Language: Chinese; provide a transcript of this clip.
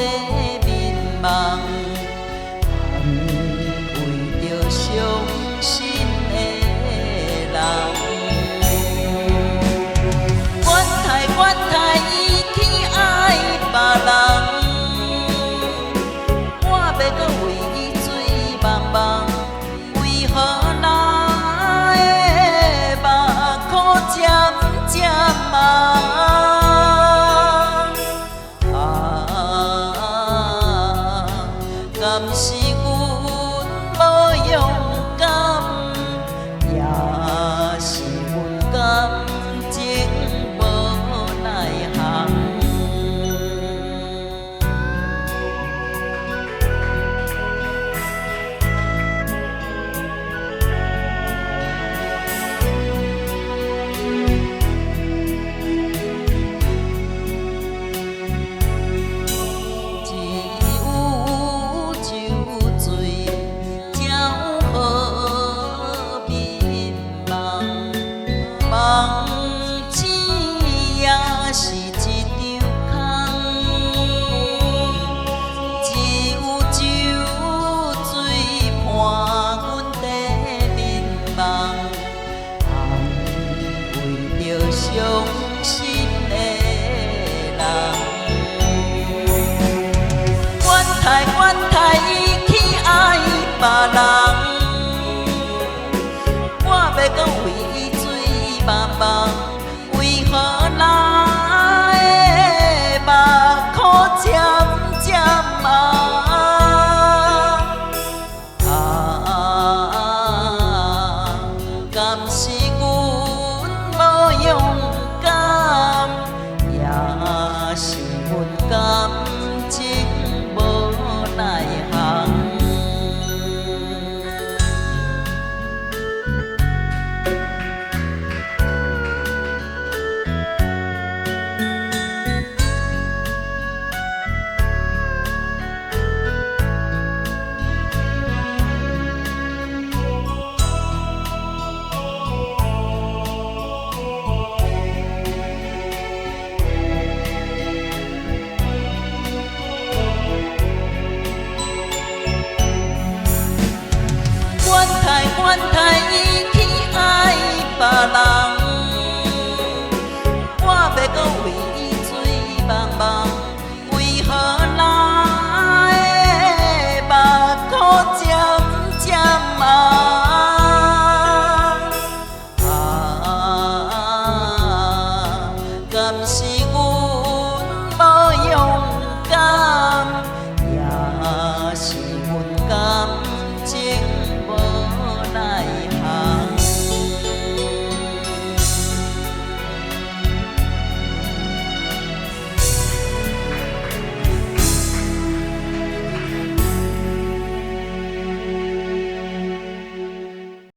地面茫，为着伤心的人。怨叹伊去爱别人，我要搁为伊醉茫茫，为何咱的目眶渐渐红？敢是阮无勇敢，也是阮感情无奈何。梦醒也是一场空，只有酒醉伴阮地面茫，为着伤心的人。怨叹伊去爱别人，我要搁为伊醉茫茫，为何咱的目眶渐渐红？敢是阮无勇敢，也是阮感情无奈何。怨叹伊去爱别人。